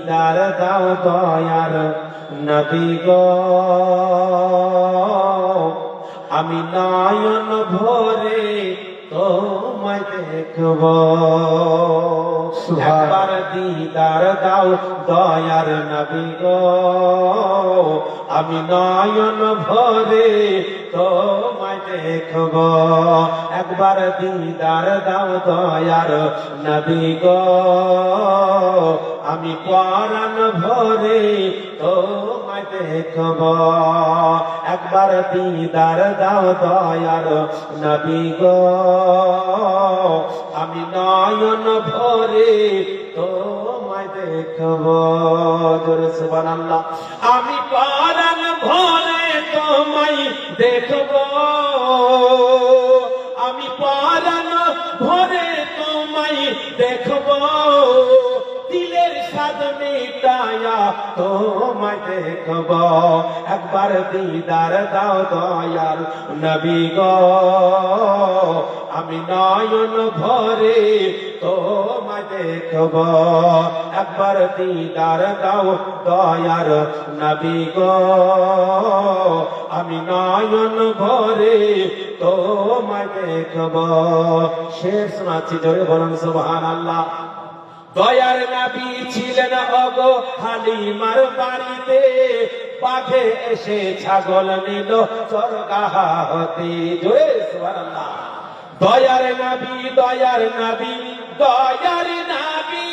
দিদার দাও দয়ার নবী গো আমি নয়ন ভরে তোমায় দেখব একবার দিদার দাও দয়ার নবী গো আমি নয়ন ভরে তোমায় দেখব একবার দিদার দাও দয়ার নবী গো আমি পরাণ ভরে তোমায় দেখব একবার দিদার দাও দয়ার নবী গো আমি নয়ন ভরে তোমায় দেখব জোরে সুবহানাল্লাহ আমি পরাণ ভরে তোমায় দেখব আমি পরাণ ভরে তোমায় দেখব দিলের স্বাদ মিটায়া তোমায় দেখব একবার দিদার দাও দয়ার নবী গো আমি নয়ন ভরে তোমায় দেখব একবার দিদার দাও দয়ার নবী গো আমি নয়ন ভরে তোমায় দেখব শেষ শোনাচ্ছি জোরে বলুন সুবহানাল্লাহ দয়ার নবী ছিলেন ওগো হালিমার বাড়িতে বাঘে এসে ছাগল নিল চরগাহ হতে জোরে সুবহানাল্লাহ দয়ার নবী দয়ার নবী দয়ার নবী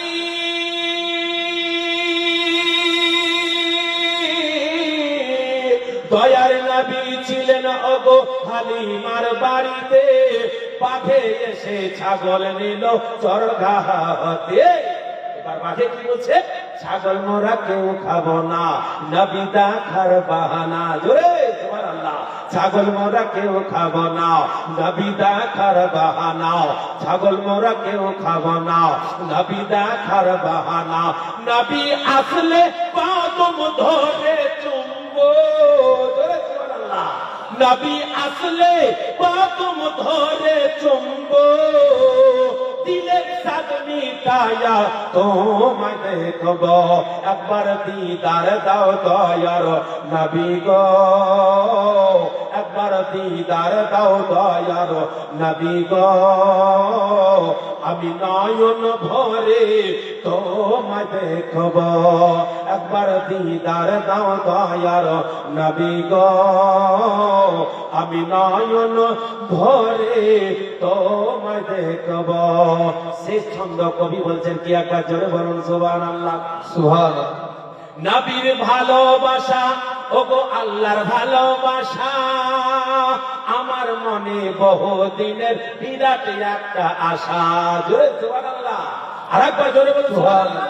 দয়ার নবী ছিলেন ওগো হালিমার বাড়িতে বাঘে এসে ছাগল নিল চরগাহ হতে এবার বাঘে কি বলছে ছাগল মোরা কেউ খাবো না নবী দেখার বাহানা জোরে সুবহানাল্লাহ ছাগল মোরা কেউ খাবো না নবী দেখার বাহানা ছাগল মোরা কেউ খাবো না নবী দেখার বাহানা নবী আসলে কদম ধরে চুম্বো জোরে সুবহানাল্লাহ নবী আসলে কদম ধরে চুম্বো দিলের স্বাদ মিটায়া তোমায় দেখব একবার দিদার দাও দয়ার নবী গো একবার দিদার দাও দয়ার নবী গো আমি নয়ন ভরে তোমায় দেখব একবার দিদার দাও দয়ার নবী গো আমি নয়ন ভরে তোমায় দেখব শেষ ছন্দ কবি বলছেন কি একবার জোরে বলুন সুবহানাল্লাহ সুবহানাল্লাহ নবীর ভালোবাসা ওগো আল্লাহর ভালোবাসা আমার মনে বহুদিনের বিরাট একটা আশা জোরে সুবহানাল্লাহ আরেকবার জোরে বলুন সুবহানাল্লাহ